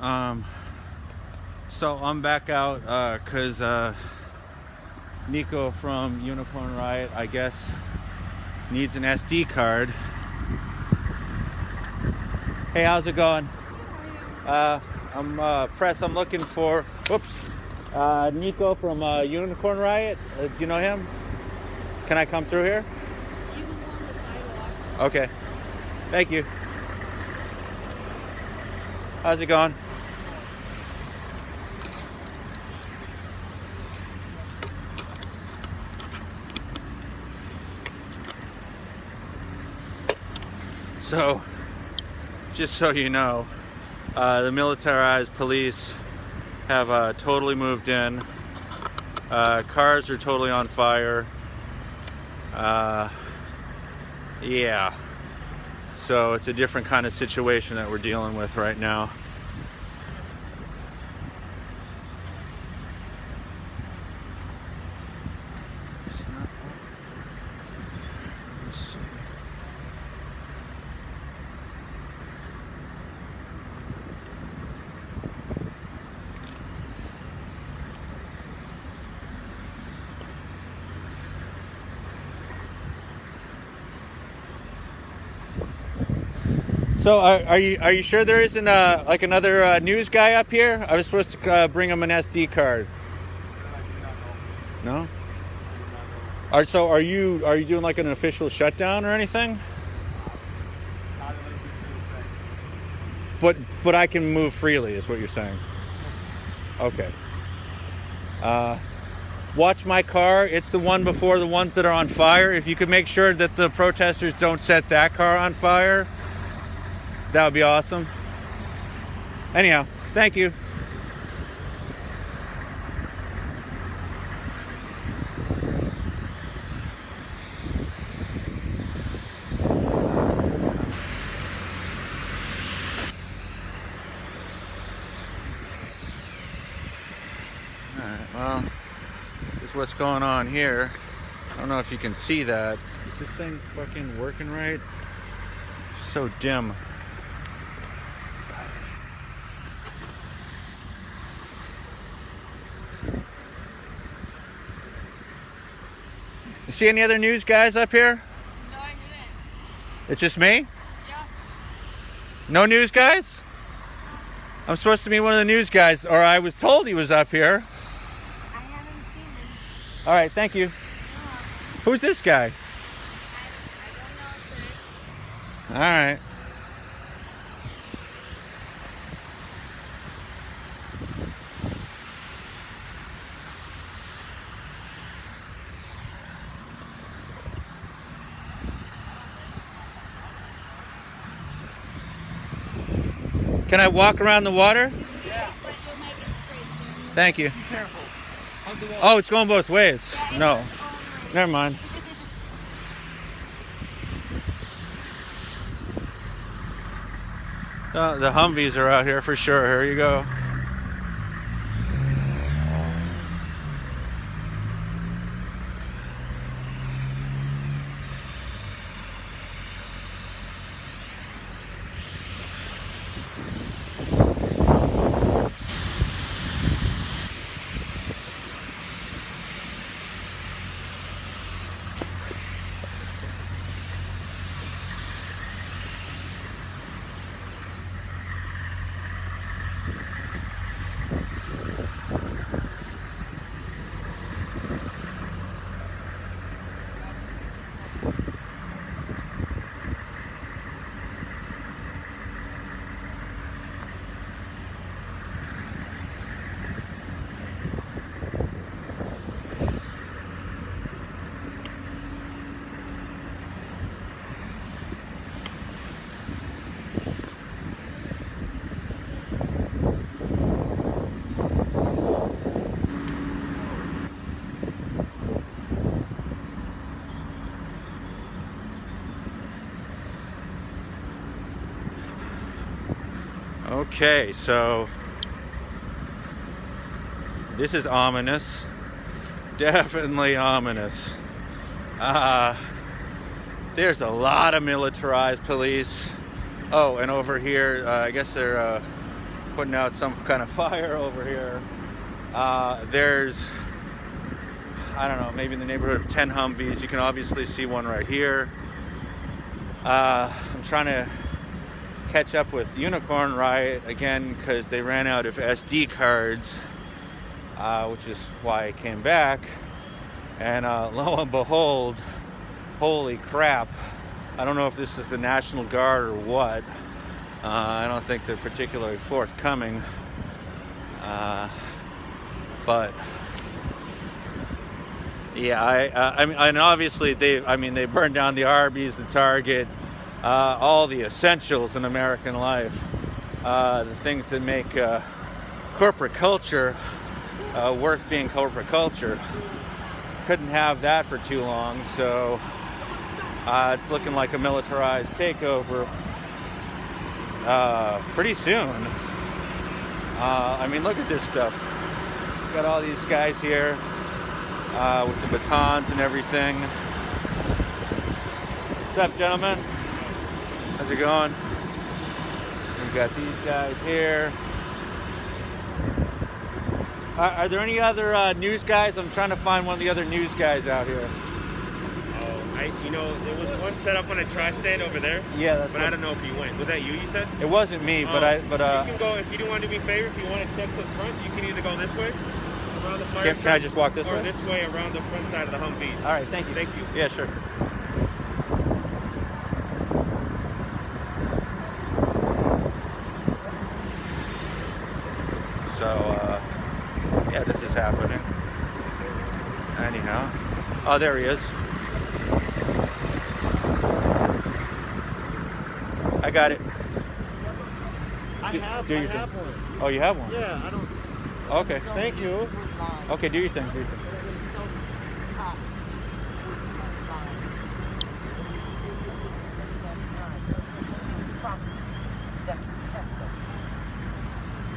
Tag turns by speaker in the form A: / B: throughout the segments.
A: So I'm back out because Nico from Unicorn Riot, I guess, needs an SD card. Hey, how's it going? I'm I'm looking for, Nico from Unicorn Riot. Do you know him? Can I come through here?
B: You can go on the sidewalk.
A: Okay. Thank you. How's it going? So, just so you know, the militarized police have totally moved in. Cars are totally on fire. Yeah. So it's a different kind of situation that we're dealing with right now. So are you sure there isn't like another news guy up here? I was supposed to bring him an SD card. No. Are you doing like an official shutdown or anything? But I can move freely, is what you're saying. Okay. Watch my car. It's the one before the ones that are on fire. If you could make sure that the protesters don't set that car on fire, that would be awesome. Anyhow, thank you. Alright, well, this is what's going on here. I don't know if you can see that. Is this thing fucking working right? So dim. You see any other news guys up here?
B: No, I didn't.
A: It's just me?
B: Yeah.
A: No news guys? I'm supposed to be one of the news guys, or I was told he was up here.
B: I haven't seen him.
A: All right, thank you.
B: No.
A: Who's this guy?
B: I don't know, sir.
A: All right. Can I walk around the water?
B: Yeah. But you'll make it straight, sir.
A: Thank you.
C: Be careful. Hug the wall.
A: Oh, it's going both ways.
B: Yeah, it's
A: No,
B: all right.
A: never mind. The Humvees are out here for sure. Here you go. Okay, so this is ominous. Definitely ominous. There's a lot of militarized police. Oh, and over here, I guess they're putting out some kind of fire over here. There's, I don't know, maybe in the neighborhood of 10 Humvees. You can obviously see one right here. I'm trying to catch up with Unicorn Riot again because they ran out of SD cards, which is why I came back. And lo and behold, holy crap, I don't know if this is the National Guard or what. I don't think they're particularly forthcoming. But yeah, I mean, and obviously they burned down the Arby's, the Target, all the essentials in American life, the things that make corporate culture worth being corporate culture. Couldn't have that for too long, so it's looking like a militarized takeover pretty soon. I mean, look at this stuff. Got all these guys here with the batons and everything. What's up, gentlemen? How's it going? We've got these guys here. Are there any other news guys? I'm trying to find one of the other news guys out here.
D: There was one set up on a tri-stand over there.
A: Yeah, that's
D: but I don't know if you went. Was that you said?
A: It wasn't me, but
D: you can go, if you do want to do me a favor, if you want to check the front, you can either go this way, around the fire
A: Can I just walk this
D: or
A: way?
D: this way around the front side of the Humvees.
A: All right, thank you.
D: Thank you.
A: Yeah, sure. So, yeah, this is happening. Anyhow. Oh, there he is. I got it.
E: I have one.
A: Oh, you have one?
E: Yeah, I don't.
A: Okay.
E: Thank you.
A: Okay, do your thing. Do your thing.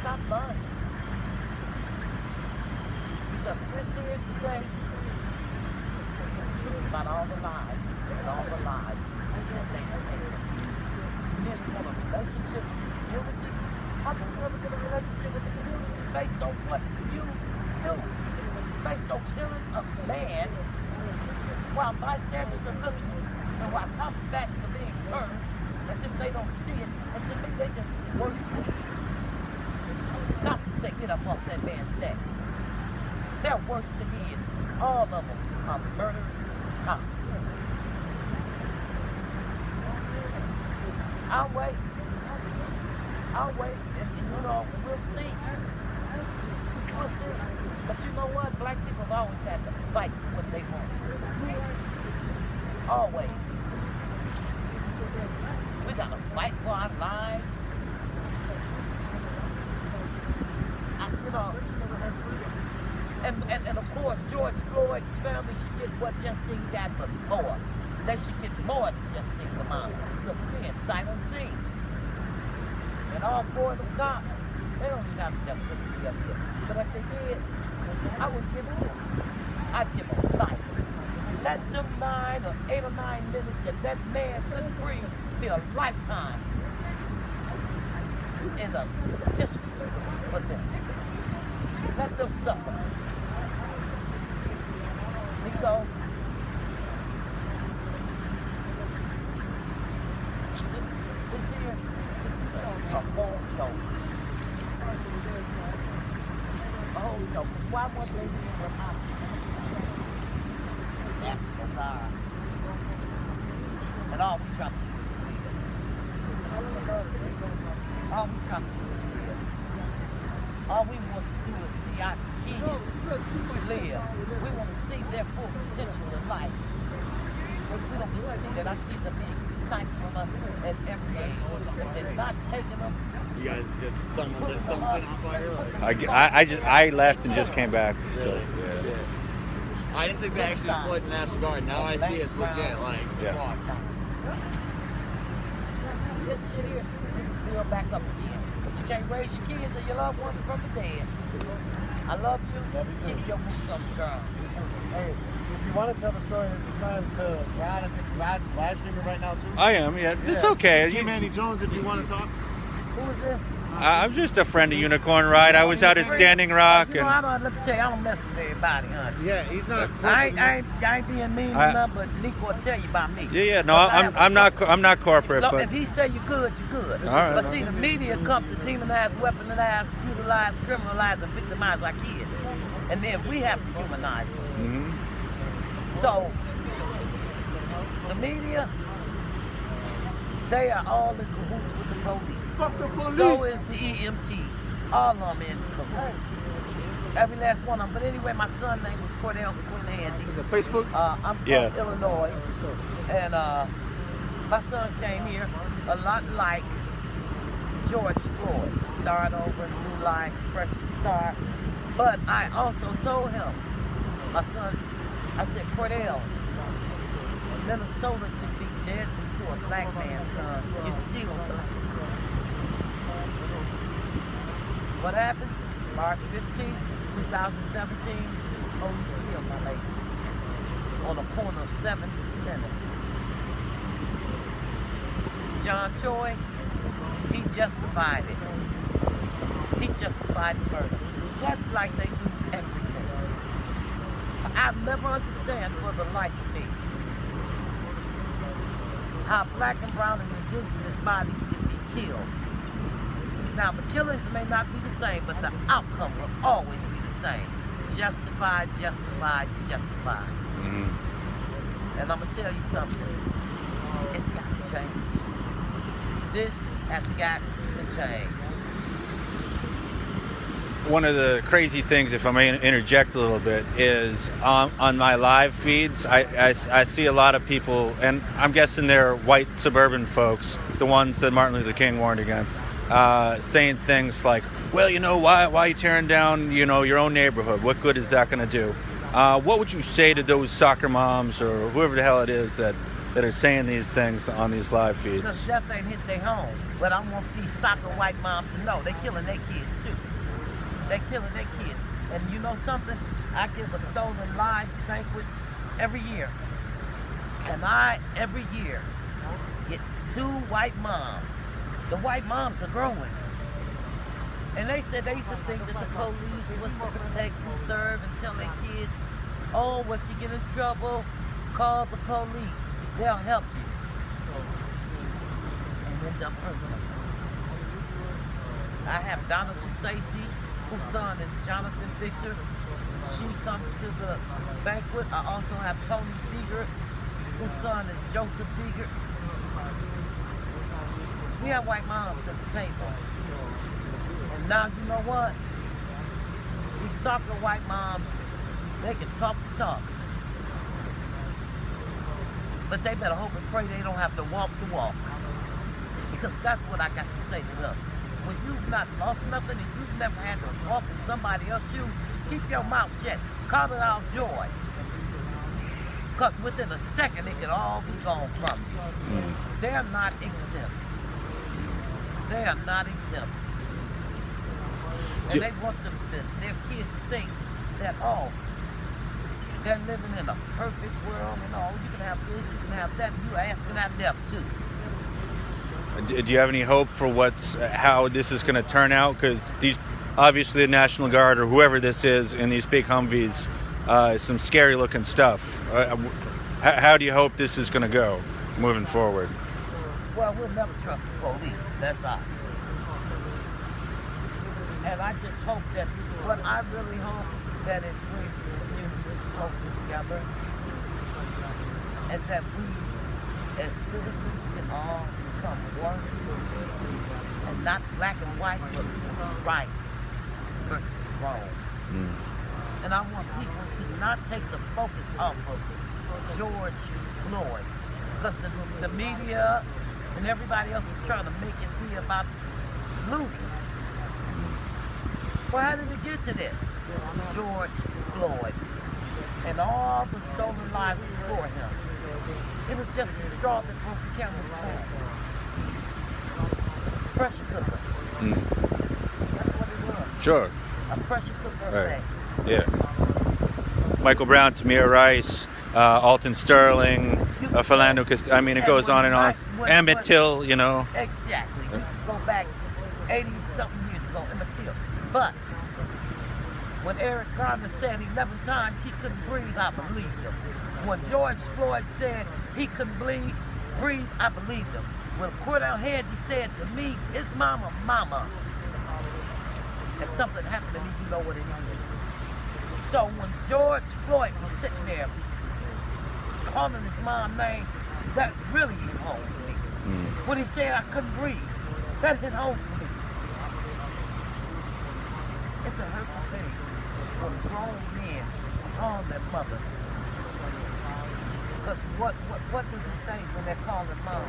F: Stop lying. Because this here today is the truth about all the lies and all the lies that they have taken. If you want a relationship with the community, how can you ever get a relationship with the community based on what you do? Based on killing a man while bystanders are looking and while cops' backs are being turned as if they don't see it, and to me they just worse thieves. Not to say get up off that man's neck. They're worse than he is. All of them are murderous cops. I'll wait. And we'll see. We'll see. But you know what? Black people have always had to fight for what they want. Always. We gotta fight for our lives. And of course, George Floyd's family should get what Justine got, but more. They should get more than Justine Lamont. Because again, sight unseen. And all four of them cops, they don't even have to be up here. But if they did, I would give it to them. I'd give them life. Let them 9 or 8 or 9 minutes that man couldn't breathe be a lifetime in a justice system for them. Let them suffer. Nico, this here is a whole show. A whole show. Because why won't they be in the house? That's bizarre. And all we trying to do is live. All we trying to do is live. All we want to do is see our kids live. We want to see their full potential in life. We don't want to see that our kids are being sniped from us at every age. They're not taking them.
D: You guys just someone on fire?
A: I left and just came back. So,
D: Yeah. I didn't think they actually deployed the National Guard. Now I see it's legit.
A: Yeah.
F: This shit here, we'll back up again. But you can't raise your kids or your loved ones from the dead. I love you. Keep your boots on the ground.
E: Hey, if you want to tell the story, you're trying to Rod, I think Rod's live streaming right now too.
A: I am. Yeah, it's okay.
E: Team Andy Jones, if you want to talk.
F: Who is this?
A: I'm just a friend of Unicorn Ride. I was out at Standing Rock,
F: You know,
A: and
F: let me tell you, I don't mess with everybody, honey.
E: Yeah, he's not.
F: I ain't being mean
A: I-
F: enough, but Nico will tell you about me.
A: yeah. No,
F: Because I have a-
A: I'm not corporate,
F: Look,
A: but
F: if he say you're good, you're good.
A: All right.
F: But see, the media comes to demonize, weaponize, utilize, criminalize, and victimize our kids. And then we have to humanize them. So, the media, they are all in cahoots with the police.
E: Fuck the police.
F: So is the EMTs. All of them in cahoots. Every last one of them. But anyway, my son's name was Cordell Quinn Andy.
E: Is it Facebook?
F: I'm from
A: Yeah.
F: Illinois, and my son came here a lot like George Floyd. Start over, new life, fresh start. But I also told him, my son, I said, Cordell, Minnesota can be deadly to a black man's son. You're still black. What happens? March 15, 2017, police killed my lady on the corner of 7th and Senate. John Choi, he justified it. He justified murder. That's like they do everything. I'll never understand for the life of me how black and brown and indigenous bodies can be killed. Now, the killings may not be the same, but the outcome will always be the same. Justified, justified, justified. And I'm going to tell you something. It's got to change. This has got to change.
A: one of the crazy things, if I may interject a little bit, is on my live feeds, I see a lot of people, and I'm guessing they're white suburban folks, the ones that Martin Luther King warned against, saying things like, well, you know, why are you tearing down, you know, your own neighborhood? What good is that going to do? What would you say to those soccer moms or whoever the hell it is that are saying these things on these live feeds?
F: Because death ain't hit their home. But I want these soccer white moms to know they're killing their kids too. They're killing their kids. And you know something? I give a Stolen Lives banquet every year. And I, every year, get 2 white moms. The white moms are growing. And they said they used to think that the police was to protect and serve and tell their kids, oh, if you get in trouble, call the police. They'll help you. And end up hurting them. I have Donna Chasey, whose son is Jonathan Victor. She comes to the banquet. I also have Tony Biegert, whose son is Joseph Biegert. We have white moms at the table. And now you know what? These soccer white moms, they can talk the talk. But they better hope and pray they don't have to walk the walk. Because that's what I got to say to them. When you've not lost nothing and you've never had to walk in somebody else's shoes, keep your mouth shut. Call it out joy. Because within a second, it could all be gone from you. They're not exempt. They are not exempt. And they want their kids to think that, oh, they're living in a perfect world and all. You can have this, you can have that, and you're asking that death too.
A: Do you have any hope for how this is going to turn out? Because these, obviously, the National Guard or whoever this is in these big Humvees, some scary looking stuff. How do you hope this is going to go moving forward?
F: Well, we'll never trust the police. That's obvious. And I just hope that, what I really hope that it brings the community closer together, and that we, as citizens, can all become one, and not black and white, but right versus wrong. And I want people to not take the focus off of George Floyd, because the media and everybody else is trying to make it be about looting. Well, how did it get to this? George Floyd and all the stolen lives before him. It was just a straw that broke the camel's back. Pressure cooker. That's what it was.
A: Sure.
F: A pressure cooker
A: Right.
F: effect.
A: Yeah. Michael Brown, Tamir Rice, Alton Sterling, Philando Castile. I mean, it goes on and on. Emmett Till, you know.
F: Exactly. You can go back 80-something years ago, Emmett Till. But when Eric Garner said 11 times he couldn't breathe, I believed him. When George Floyd said he couldn't breathe, I believed him. When Cordell Handy said to me, "It's mama, mama," and something happened to me, you know what it is. So when George Floyd was sitting there calling his mom's name, that really hit home for me. When he said I couldn't breathe, that hit home for me. It's a hurtful thing when grown men harm their mothers. Because what does it say when they're calling mom?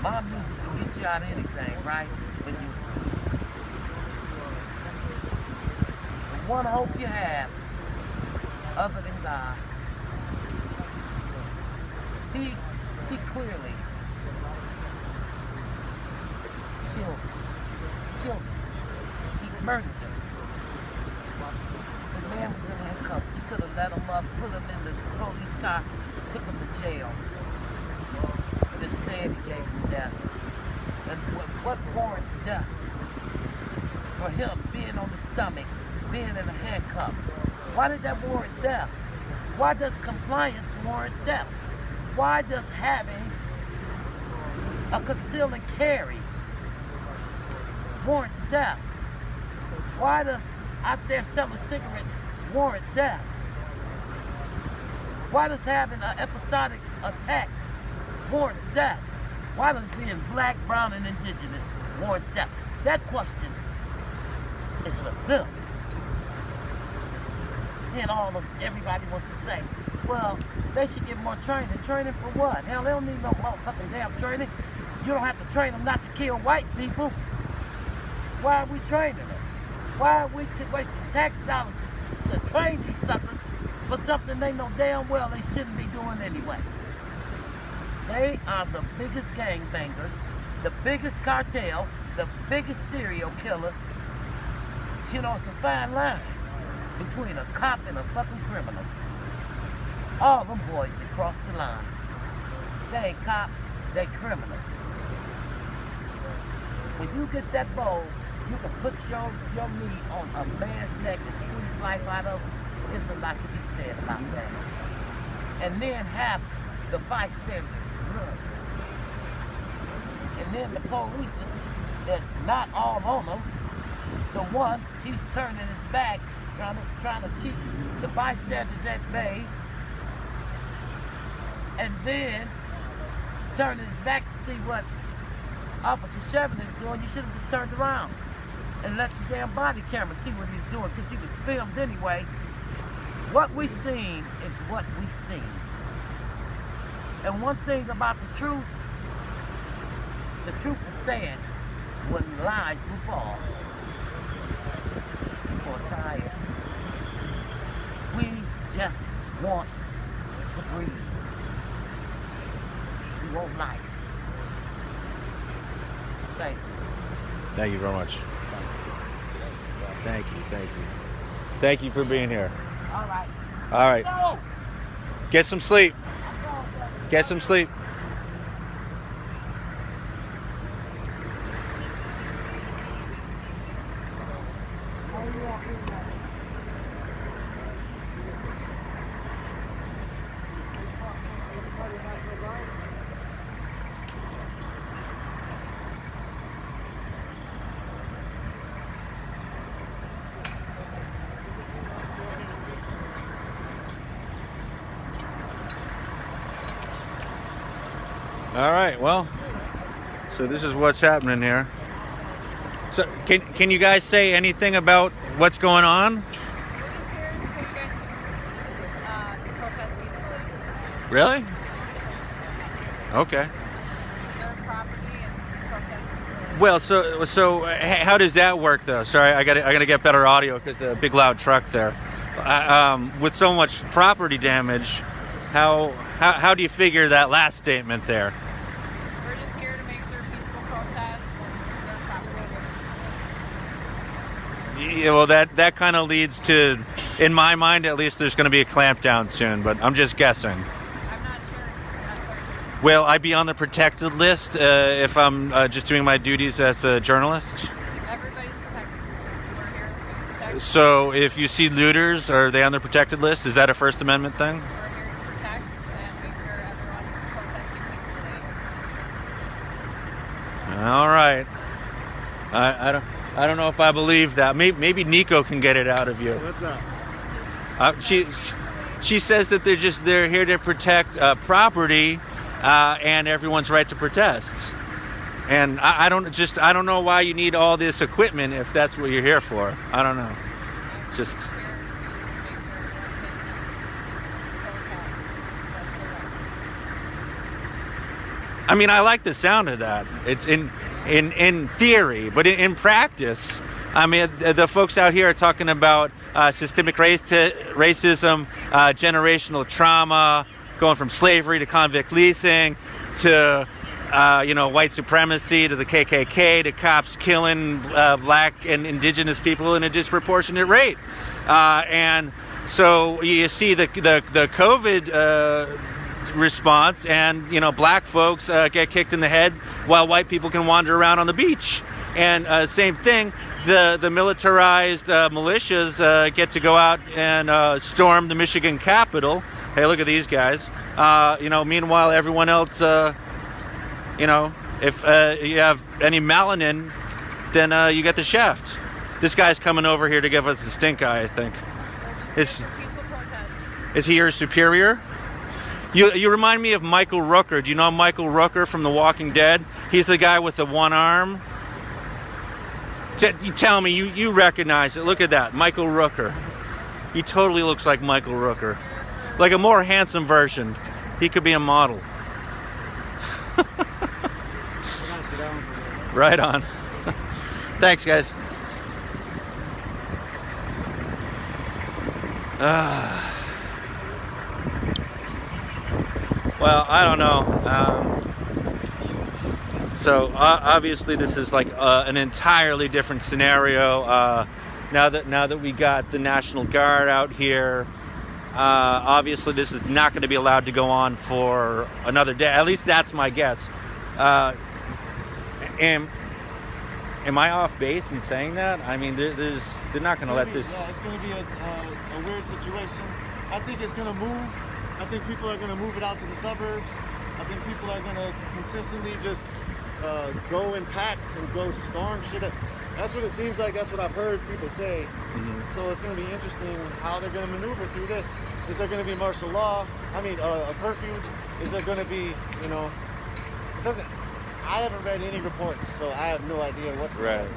F: Mom music can get you out of anything, right? When you the one hope you have, other than God, he clearly killed him. He murdered him. The man was in handcuffs. He could have let him up, put him in the police car, took him to jail. But instead he gave him death. And what warrants death? For him being on the stomach, being in the handcuffs. Why did that warrant death? Why does compliance warrant death? Why does having a conceal and carry warrants death? Why does out there selling cigarettes warrant death? Why does having an episodic attack warrants death? Why does being black, brown, and indigenous warrants death? That question is for them. And everybody wants to say, well, they should get more training. Training for what? Hell, they don't need no motherfucking damn training. You don't have to train them not to kill white people. Why are we training them? Why are we wasting tax dollars to train these suckers for something they know damn well they shouldn't be doing anyway? They are the biggest gangbangers, the biggest cartel, the biggest serial killers. You know, it's a fine line between a cop and a fucking criminal. All them boys that cross the line. They ain't cops, they criminals. When you get that bowl, you can put your knee on a man's neck and squeeze life out of him. It's a lot to be said about that. And then have the bystanders look. And then the police that's not all on them. The one, he's turning his back, trying to keep the bystanders at bay. And then turning his back to see what Officer Shevin is doing. You should have just turned around and let the damn body camera see what he's doing, because he was filmed anyway. What we seen is what we seen. And one thing about the truth will stand when lies will fall. People are tired. We just want to breathe. We want life. Thank you.
A: Thank you very much. Thank you. Thank you for being here.
F: All right.
A: All right.
F: Go.
A: Get some sleep.
F: I'm going, brother.
A: Get some sleep. All right, well, so this is what's happening here. So can you guys say anything about what's going on?
B: We're just here so you guys can protest peacefully.
A: Really? Okay.
B: Their property and protest peacefully.
A: Well, so how does that work though? Sorry, I gotta get better audio because the big loud truck there. With so much property damage, how do you figure that last statement there?
B: We're just here to make sure peaceful protests and their property.
A: Yeah, well, that kind of leads to, in my mind at least, there's going to be a clampdown soon, but I'm just guessing.
B: I'm not sure.
A: Will I be on the protected list if I'm just doing my duties as a journalist?
B: Everybody's protected. We're here to protect.
A: So if you see looters, are they on the protected list? Is that a First Amendment thing?
B: We're here to protect and make sure everyone's protesting peacefully.
A: All right. I don't know if I believe that. Maybe Nico can get it out of you.
E: What's up?
A: She says that they're here to protect property and everyone's right to protest. And I don't know why you need all this equipment if that's what you're here for. I don't know. Just I mean, I like the sound of that. It's in theory, but in practice, I mean, the folks out here are talking about systemic racism, generational trauma, going from slavery to convict leasing to white supremacy to the KKK to cops killing black and indigenous people in a disproportionate rate, and so you see the COVID response, and black folks get kicked in the head while white people can wander around on the beach, and same thing. The militarized militias get to go out and storm the Michigan Capitol. Hey, look at these guys. Meanwhile, everyone else, if you have any melanin, then you get the shaft. This guy's coming over here to give us the stink eye, I think. Is he your superior? You remind me of Michael Rooker. Do you know Michael Rooker from The Walking Dead? He's the guy with the one arm. You tell me, you recognize it. Look at that, Michael Rooker. He totally looks like Michael Rooker. Like a more handsome version. He could be a model. Right on. Thanks, guys. Well, I don't know. So obviously this is like an entirely different scenario. Now that we got the National Guard out here, obviously this is not going to be allowed to go on for another day. At least that's my guess. Am I off base in saying that? I mean, they're not going to let this.
E: Yeah, it's going to be a weird situation. I think it's going to move. I think people are going to move it out to the suburbs. I think people are going to consistently just go in packs and go storm shit. That's what it seems like. That's what I've heard people say. Mm-hmm. So it's going to be interesting how they're going to maneuver through this. Is there going to be martial law? I mean, a curfew? Is there going to be, it doesn't. I haven't read any reports, so I have no idea what's going on.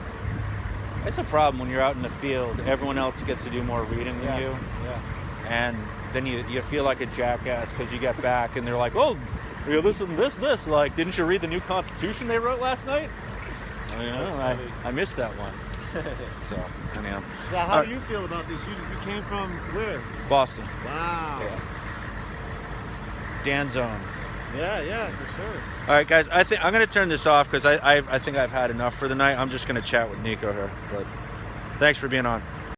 A: It's a problem when you're out in the field. Everyone else gets to do more reading than you.
E: Yeah.
A: And then you feel like a jackass because you get back and they're like, oh, yeah, this. Like, didn't you read the new Constitution they wrote last night? I missed that one. So, anyhow.
E: Yeah, how do you feel about this? You came from where?
A: Boston.
E: Wow.
A: Yeah. Dan Zone.
E: Yeah, for sure.
A: All right, guys. I think I'm going to turn this off because I think I've had enough for the night. I'm just going to chat with Nico here. But thanks for being on.